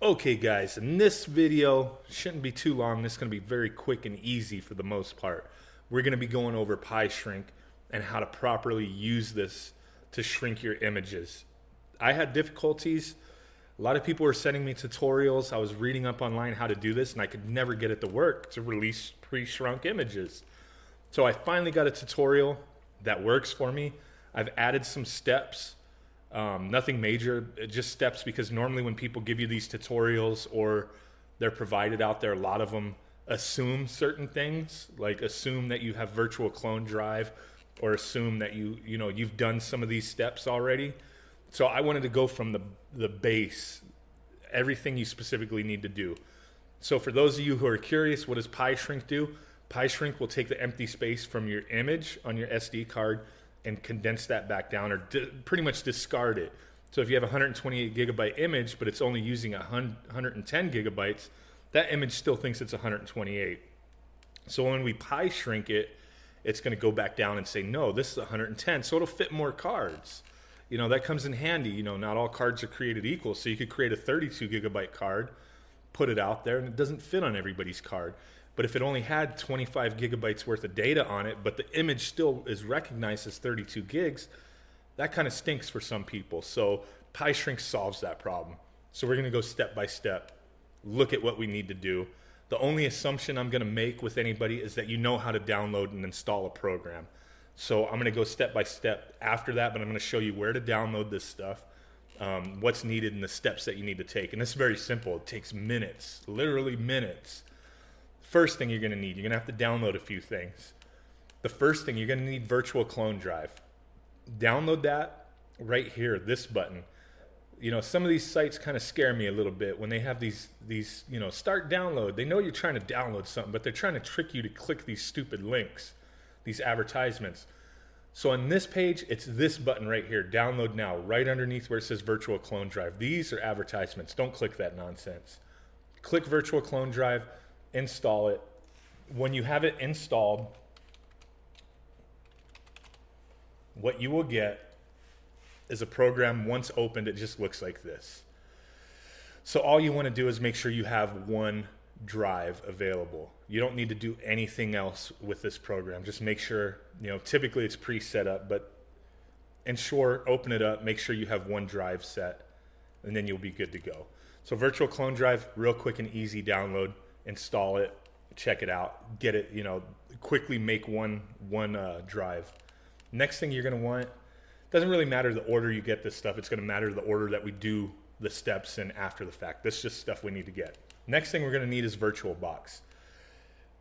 Okay guys, in this video, shouldn't be too long, this is going to be very quick and easy for the most part. We're going to be going over PieShrink and how to properly use this to shrink your images. I had difficulties. A lot of people were sending me tutorials. I was reading up online how to do this and I could never get it to work to release pre-shrunk images. So I finally got a tutorial that works for me. I've added some steps. Nothing major, just steps, because normally when people give you these tutorials or they're provided out there, a lot of them assume certain things, like assume that you have virtual clone drive or assume that you've done some of these steps already. So I wanted to go from the base, everything you specifically need to do. So for those of you who are curious, what does PieShrink do? PieShrink will take the empty space from your image on your SD card and condense that back down, or pretty much discard it. So if you have a 128 gigabyte image, but it's only using 110 gigabytes, that image still thinks it's 128. So when we PieShrink it, it's gonna go back down and say, no, this is 110, so it'll fit more cards. That comes in handy. Not all cards are created equal, so you could create a 32 gigabyte card, put it out there, and it doesn't fit on everybody's card. But if it only had 25 gigabytes worth of data on it, but the image still is recognized as 32 gigs, that kind of stinks for some people. So PieShrink solves that problem. So we're gonna go step by step, look at what we need to do. The only assumption I'm gonna make with anybody is that you know how to download and install a program. So I'm gonna go step by step after that, but I'm gonna show you where to download this stuff, what's needed, and the steps that you need to take. And it's very simple. It takes minutes, literally minutes. First thing you're going to need, you're going to have to download a few things. The first thing, you're going to need Virtual Clone Drive. Download that right here, this button. Some of these sites kind of scare me a little bit when they have these start download. They know you're trying to download something, but they're trying to trick you to click these stupid links, these advertisements. So on this page, it's this button right here, download now, right underneath where it says Virtual Clone Drive. These are advertisements. Don't click that nonsense. Click Virtual Clone Drive. Install it. When you have it installed, what you will get is a program. Once opened, it just looks like this. So all you want to do is make sure you have one drive available. You don't need to do anything else with this program. Just make sure, typically it's pre-set up, but ensure, open it up, make sure you have one drive set, and then you'll be good to go. So Virtual Clone Drive, real quick and easy download. Install it, check it out, get it, quickly make one drive. Next thing you're gonna want, doesn't really matter the order you get this stuff, it's gonna matter the order that we do the steps in after the fact. This is just stuff we need to get. Next thing we're gonna need is Virtualbox.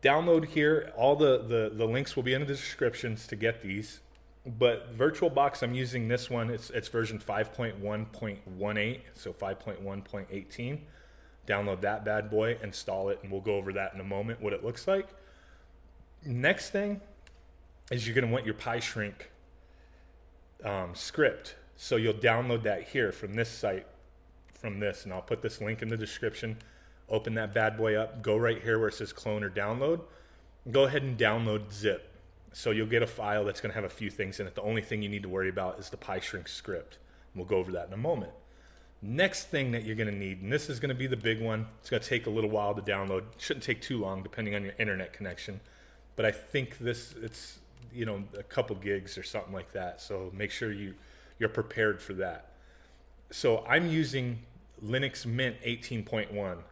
Download here, all the links will be in the descriptions to get these, but Virtualbox, I'm using this one, it's version 5.1.18, so 5.1.18. Download that bad boy, install it, and we'll go over that in a moment, what it looks like. Next thing is you're gonna want your PieShrink script. So you'll download that here from this site, and I'll put this link in the description. Open that bad boy up, go right here where it says clone or download. Go ahead and download zip. So you'll get a file that's gonna have a few things in it. The only thing you need to worry about is the PieShrink script. We'll go over that in a moment. Next thing that you're gonna need, and this is gonna be the big one, it's gonna take a little while to download. Shouldn't take too long depending on your internet connection, but I think it's a couple gigs or something like that, so make sure you're prepared for that. So I'm using Linux Mint 18.1.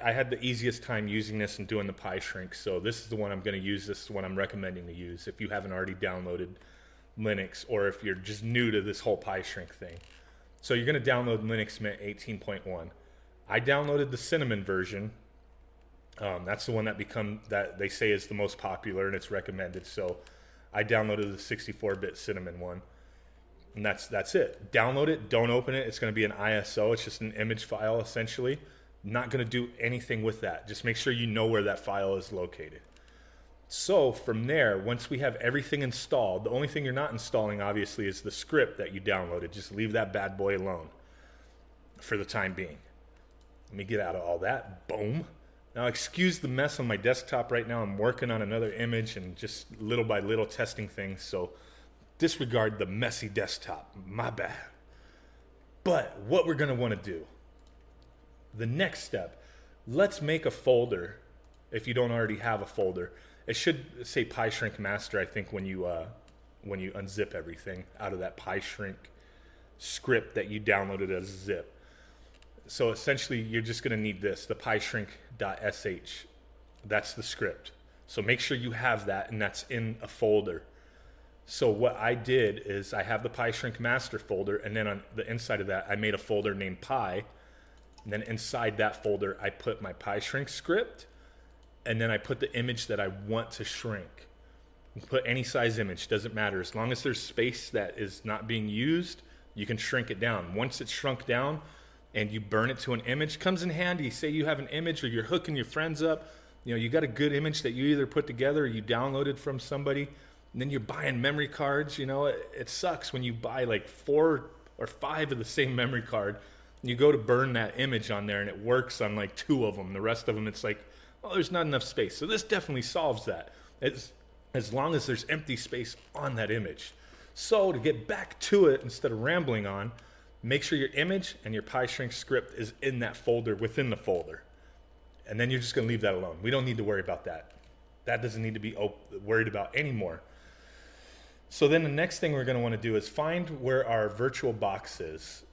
I had the easiest time using this and doing the PieShrink, so this is the one I'm gonna use, this is the one I'm recommending to use if you haven't already downloaded Linux, or if you're just new to this whole PieShrink thing. So you're gonna download Linux Mint 18.1. I downloaded the Cinnamon version. That's the one that they say is the most popular and it's recommended. So I downloaded the 64-bit Cinnamon one, and that's it. Download it, don't open it. It's gonna be an ISO, it's just an image file essentially. Not gonna do anything with that. Just make sure you know where that file is located. So from there, once we have everything installed, the only thing you're not installing obviously is the script that you downloaded. Just leave that bad boy alone for the time being. Let me get out of all that. Boom. Now excuse the mess on my desktop right now. I'm working on another image and just little by little testing things. So disregard the messy desktop. My bad. But what we're gonna wanna do The next step, let's make a folder. If you don't already have a folder, it should say PyShrink master, I think, when you unzip everything out of that PyShrink script that you downloaded as a zip. So essentially, you're just going to need this, the pyshrink.sh. That's the script. So make sure you have that, and that's in a folder. So what I did is I have the PyShrink master folder, and then on the inside of that, I made a folder named Py. And then inside that folder, I put my PyShrink script, and then I put the image that I want to shrink. Put any size image, doesn't matter. As long as there's space that is not being used, you can shrink it down. Once it's shrunk down and you burn it to an image, comes in handy. Say you have an image or you're hooking your friends up, you got a good image that you either put together or you downloaded from somebody, and then you're buying memory cards. It sucks when you buy like 4 or 5 of the same memory card, and you go to burn that image on there and it works on like 2 of them. The rest of them, it's like, there's not enough space. So this definitely solves that. As long as there's empty space on that image. So to get back to it, instead of rambling on, make sure your image and your PyShrink script is in that folder within the folder. And then you're just going to leave that alone. We don't need to worry about that. That doesn't need to be worried about anymore. So then the next thing we're going to want to do is find where our Virtualbox is.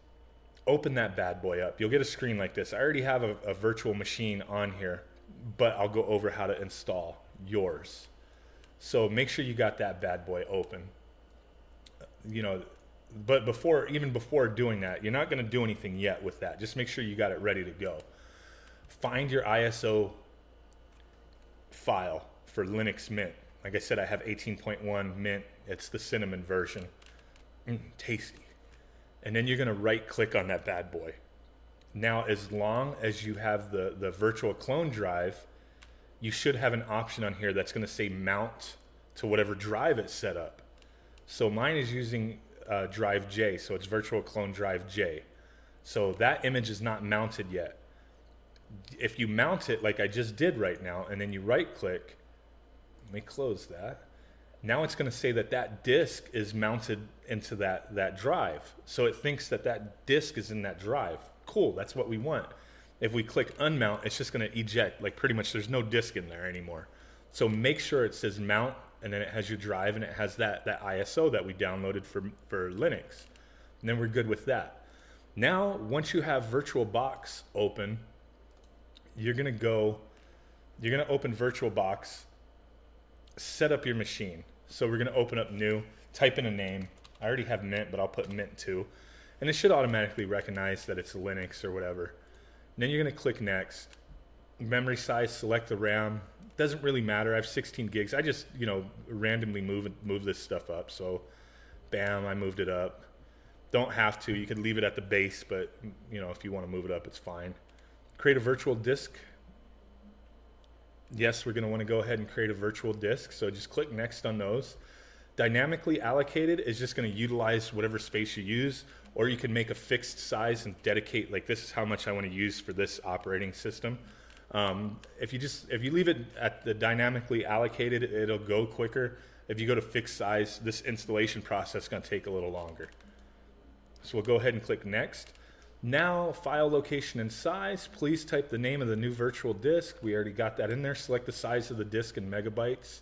Open that bad boy up. You'll get a screen like this. I already have a virtual machine on here, but I'll go over how to install yours. So make sure you got that bad boy open. But even before doing that, you're not going to do anything yet with that. Just make sure you got it ready to go. Find your ISO file for Linux Mint. Like I said, I have 18.1 Mint. It's the cinnamon version. Tasty. And then you're going to right click on that bad boy. Now, as long as you have the virtual clone drive, you should have an option on here that's going to say mount to whatever drive it's set up. So mine is using drive J, so it's virtual clone drive J. So that image is not mounted yet. If you mount it like I just did right now, and then you right click, let me close that. Now it's going to say that disk is mounted into that drive. So it thinks that disk is in that drive. Cool, that's what we want. If we click unmount, it's just going to eject. Like pretty much there's no disk in there anymore. So make sure it says mount, and then it has your drive, and it has that ISO that we downloaded for Linux. And then we're good with that. Now, once you have Virtualbox open, you're going to open Virtualbox, set up your machine. So we're going to open up new, type in a name. I already have Mint, but I'll put Mint 2. And it should automatically recognize that it's Linux or whatever. And then you're going to click next. Memory size, select the RAM. Doesn't really matter. I have 16 gigs. I just, randomly move this stuff up. So, bam, I moved it up. Don't have to. You could leave it at the base, but, if you want to move it up, it's fine. Create a virtual disk. Yes, we're going to want to go ahead and create a virtual disk. So just click next on those. Dynamically allocated is just going to utilize whatever space you use, or you can make a fixed size and dedicate, like this is how much I want to use for this operating system. If you leave it at the dynamically allocated, it'll go quicker. If you go to fixed size, this installation process is going to take a little longer. So we'll go ahead and click next. Now, file location and size, please type the name of the new virtual disk. We already got that in there. Select the size of the disk in megabytes.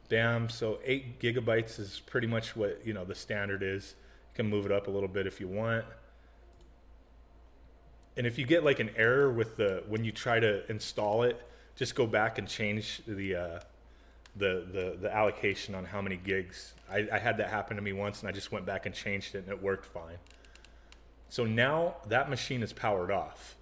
Bam, so 8 gigabytes is pretty much what the standard is. You can move it up a little bit if you want. And if you get like an error with when you try to install it, just go back and change the allocation on how many gigs. I had that happen to me once, and I just went back and changed it, and it worked fine. So now that machine is powered off.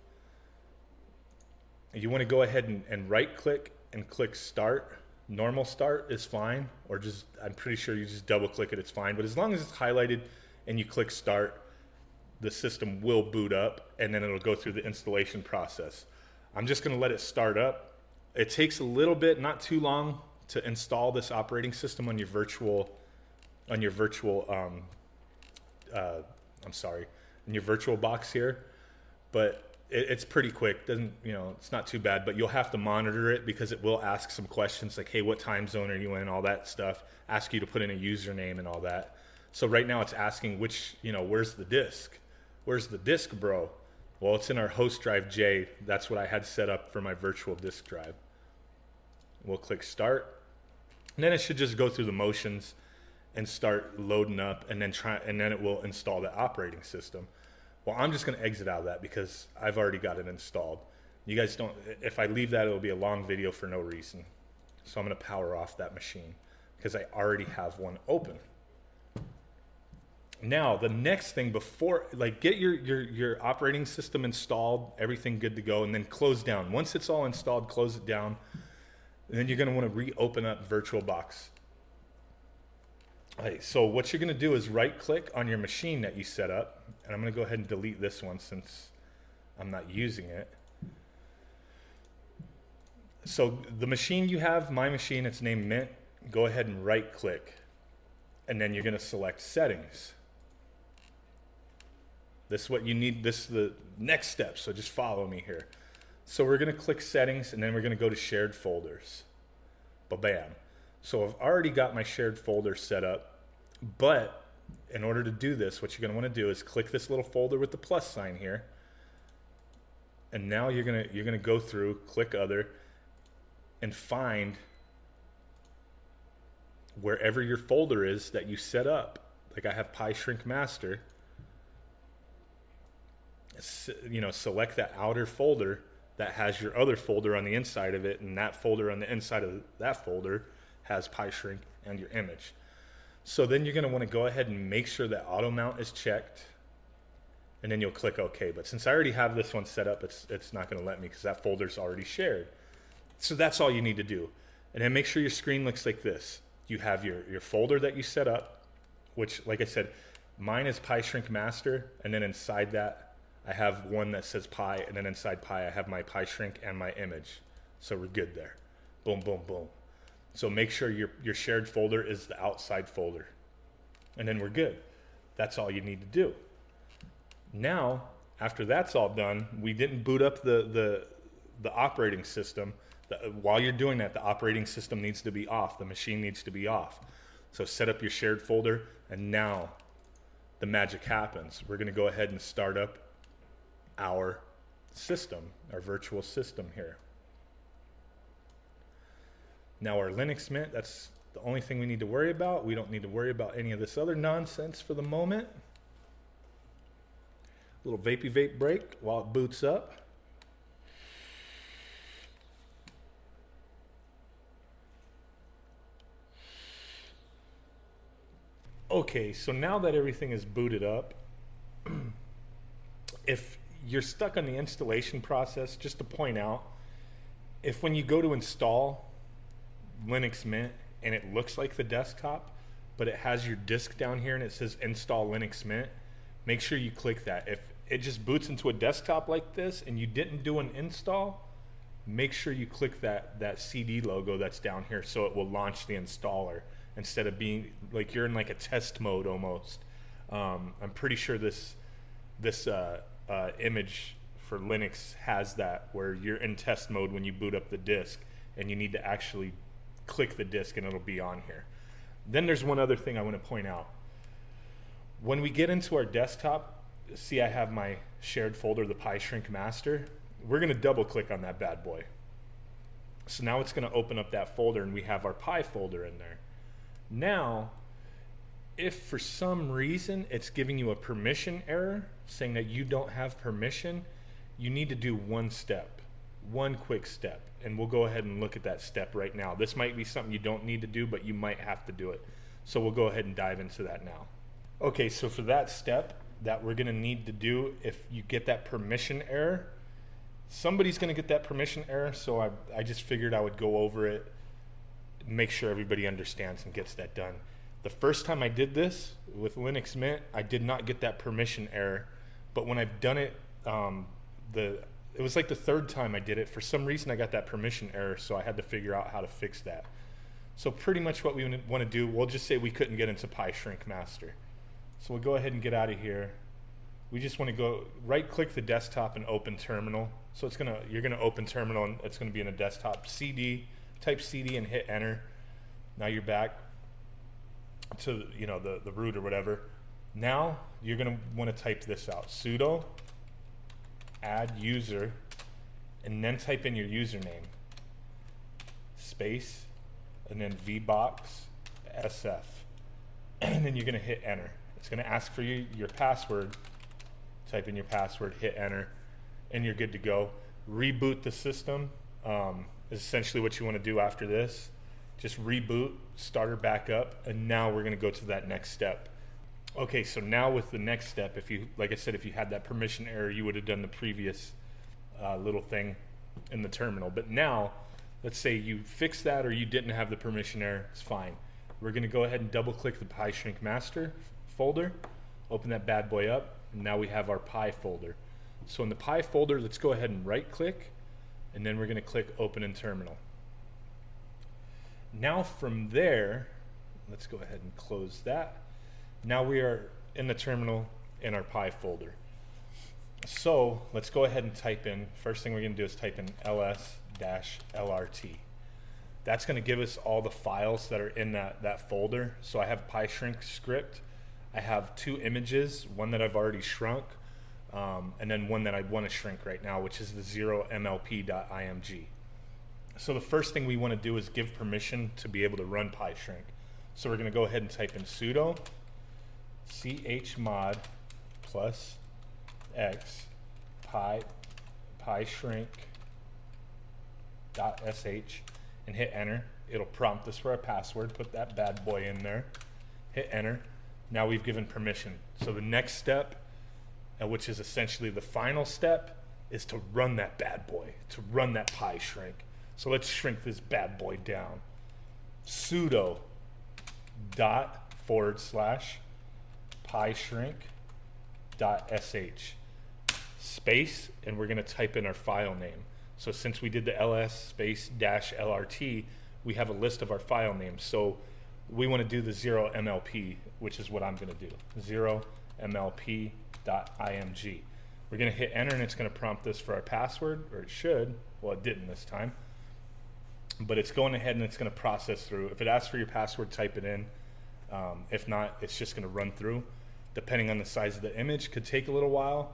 You want to go ahead and right click and click start. Normal start is fine, or I'm pretty sure you just double click it, it's fine. But as long as it's highlighted and you click start, the system will boot up, and then it'll go through the installation process. I'm just going to let it start up. It takes a little bit, not too long, to install this operating system on your Virtualbox here, but it's pretty quick. It's not too bad, but you'll have to monitor it because it will ask some questions like, hey, what time zone are you in? All that stuff. Ask you to put in a username and all that. So right now it's asking where's the disk? Where's the disk, bro? Well, it's in our host drive J. That's what I had set up for my virtual disk drive. We'll click start, and then it should just go through the motions and start loading up, and then it will install the operating system. Well, I'm just going to exit out of that because I've already got it installed. You guys don't, if I leave that, it'll be a long video for no reason. So I'm going to power off that machine because I already have one open. Now, the next thing before, like, get your operating system installed, everything good to go, and then close down. Once it's all installed, close it down. And then you're going to want to reopen up Virtualbox. Okay, so what you're going to do is right-click on your machine that you set up, and I'm going to go ahead and delete this one since I'm not using it. So the machine you have, my machine, it's named Mint. Go ahead and right-click, and then you're going to select Settings. This is what you need. This is the next step, so just follow me here. So we're going to click Settings, and then we're going to go to Shared Folders. Ba-bam. So I've already got my shared folder set up, but in order to do this, what you're going to want to do is click this little folder with the plus sign here, and now you're going to go through, click Other, and find wherever your folder is that you set up. Like I have PyShrink Master. Select that outer folder that has your other folder on the inside of it, and that folder on the inside of that folder has PyShrink and your image. So then you're going to want to go ahead and make sure that auto mount is checked, and then you'll click OK. But since I already have this one set up, it's not going to let me because that folder's already shared. So that's all you need to do. And then make sure your screen looks like this. You have your folder that you set up, which, like I said, mine is PyShrink Master, and then inside that I have one that says Pi, and then inside Pi I have my PyShrink and my image. So we're good there. Boom, boom, boom. So make sure your shared folder is the outside folder, and then we're good. That's all you need to do. Now, after that's all done, we didn't boot up the operating system. While you're doing that, the operating system needs to be off. The machine needs to be off. So set up your shared folder, and now the magic happens. We're going to go ahead and start up our system, our virtual system here. Now our Linux Mint, that's the only thing we need to worry about. We don't need to worry about any of this other nonsense for the moment. A little vapey vape break while it boots up. Okay, so now that everything is booted up, if you're stuck on the installation process, just to point out, if when you go to install Linux Mint and it looks like the desktop, but it has your disk down here and it says install Linux Mint, make sure you click that. If it just boots into a desktop like this and you didn't do an install, make sure you click that CD logo that's down here so it will launch the installer instead of being like you're in like a test mode almost. I'm pretty sure this image for Linux has that, where you're in test mode when you boot up the disk and you need to actually click the disk and it'll be on here. Then there's one other thing I want to point out. When we get into our desktop, see I have my shared folder, the PyShrink Master. We're going to double click on that bad boy. So now it's going to open up that folder and we have our Pi folder in there. Now, if for some reason it's giving you a permission error, saying that you don't have permission, you need to do one step, one quick step, and we'll go ahead and look at that step right now. This might be something you don't need to do, but you might have to do it. So we'll go ahead and dive into that now. Okay, so for that step that we're gonna need to do, if you get that permission error, somebody's gonna get that permission error, so I just figured I would go over it, make sure everybody understands and gets that done. The first time I did this with Linux Mint, I did not get that permission error, but when I've done it, it was like the third time I did it. For some reason, I got that permission error, so I had to figure out how to fix that. So pretty much what we want to do, we'll just say we couldn't get into PyShrink Master. So we'll go ahead and get out of here. We just want to go right-click the desktop and open terminal. So you're gonna open terminal and it's gonna be in a desktop. Type CD and hit enter. Now you're back to the root or whatever. Now you're gonna want to type this out: sudo add user, and then type in your username, space, and then VBox SF. And then you're gonna hit enter. It's gonna ask for your password. Type in your password, hit enter, and you're good to go. Reboot the system is essentially what you wanna do after this. Just reboot, start her back up, and now we're gonna go to that next step. Okay, so now with the next step, like I said, if you had that permission error, you would have done the previous little thing in the terminal. But now, let's say you fixed that or you didn't have the permission error, it's fine. We're gonna go ahead and double click the PyShrink master folder, open that bad boy up, and now we have our Py folder. So in the Py folder, let's go ahead and right click, and then we're gonna click open in terminal. Now from there, let's go ahead and close that. Now we are in the terminal in our Py folder. So let's go ahead and type in, first thing we're gonna do is type in ls-lrt. That's gonna give us all the files that are in that folder. So I have PyShrink script. I have 2 images, one that I've already shrunk, and then one that I wanna shrink right now, which is the 0mlp.img. So the first thing we wanna do is give permission to be able to run PyShrink. So we're gonna go ahead and type in sudo chmod plus x pyshrink.sh and hit enter. It'll prompt us for our password. Put that bad boy in there. Hit enter. Now we've given permission. So the next step, which is essentially the final step, is to run that bad boy, to run that PyShrink. So let's shrink this bad boy down. Sudo /PyShrink.sh space, and we're gonna type in our file name. So since we did the ls space -lrt, we have a list of our file names. So we wanna do the 0mlp, which is what I'm gonna do, 0mlp.img. We're gonna hit enter, and it's gonna prompt us for our password, or it should. Well, it didn't this time. But it's going ahead and it's gonna process through. If it asks for your password, type it in. If not, it's just gonna run through. Depending on the size of the image, could take a little while.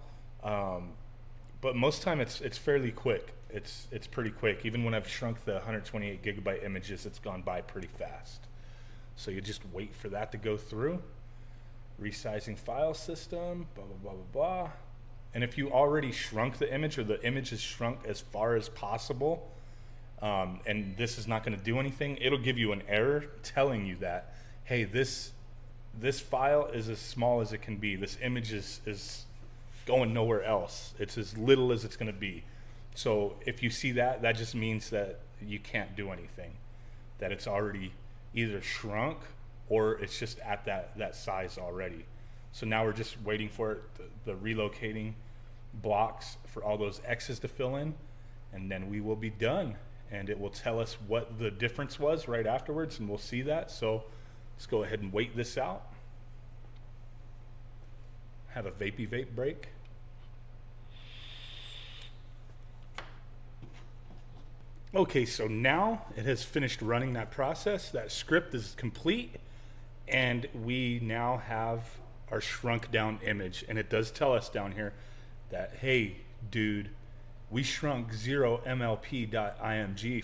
But most time it's fairly quick. It's pretty quick. Even when I've shrunk the 128 gigabyte images, it's gone by pretty fast. So you just wait for that to go through. Resizing file system, blah, blah, blah, blah, blah. And if you already shrunk the image, or the image is shrunk as far as possible, and this is not gonna do anything, it'll give you an error telling you that, hey, this file is as small as it can be. This image is going nowhere else. It's as little as it's gonna be. So if you see that, that just means that you can't do anything, that it's already either shrunk or it's just at that size already. So now we're just waiting for it, the relocating blocks for all those X's to fill in, and then we will be done. And it will tell us what the difference was right afterwards, and we'll see that. So let's go ahead and wait this out. Have a vapey vape break. Okay, so now it has finished running that process. That script is complete, and we now have our shrunk down image. And it does tell us down here that, hey, dude, we shrunk 0mlp.img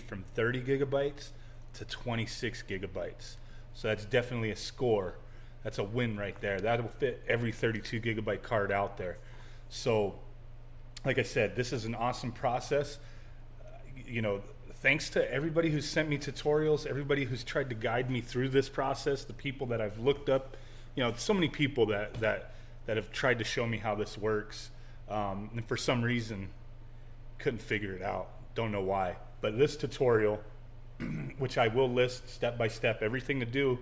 from 30 gigabytes to 26 gigabytes. So that's definitely a score. That's a win right there. That'll fit every 32 gigabyte card out there. So, like I said, this is an awesome process. You know, thanks to everybody who's sent me tutorials, everybody who's tried to guide me through this process, the people that I've looked up, you know, so many people that have tried to show me how this works. And for some reason, couldn't figure it out. Don't know why. But this tutorial, which I will list step by step, everything to do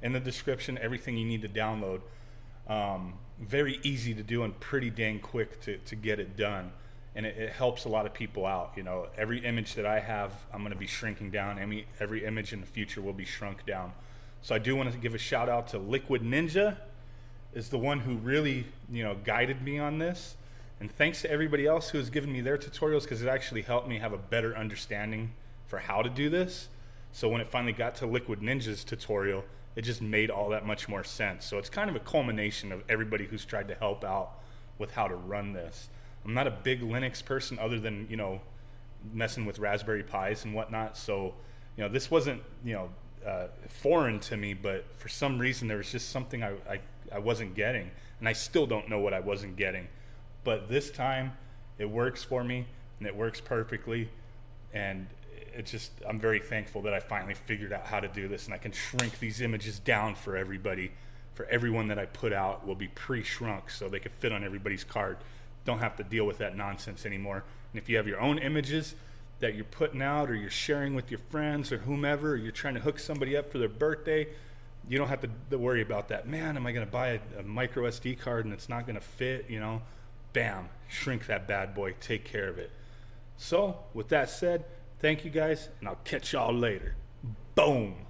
in the description, everything you need to download. Very easy to do and pretty dang quick to get it done. And it helps a lot of people out. You know, every image that I have, I'm going to be shrinking down. Every image in the future will be shrunk down. So I do want to give a shout out to Liquid Ninja, is the one who really, you know, guided me on this. And thanks to everybody else who has given me their tutorials, because it actually helped me have a better understanding for how to do this. So when it finally got to Liquid Ninja's tutorial, it just made all that much more sense. So it's kind of a culmination of everybody who's tried to help out with how to run this. I'm not a big Linux person other than, you know, messing with Raspberry Pis and whatnot. So, you know, this wasn't, you know, foreign to me, but for some reason there was just something I wasn't getting, and I still don't know what I wasn't getting. But this time it works for me, and it works perfectly, and it's just, I'm very thankful that I finally figured out how to do this, and I can shrink these images down for everybody. For everyone that I put out will be pre-shrunk so they can fit on everybody's card. Don't have to deal with that nonsense anymore. And if you have your own images that you're putting out, or you're sharing with your friends or whomever, or you're trying to hook somebody up for their birthday, you don't have to worry about that. Man, am I going to buy a micro SD card and it's not going to fit, you know? Bam, shrink that bad boy, take care of it. So with that said, thank you guys, and I'll catch y'all later. Boom.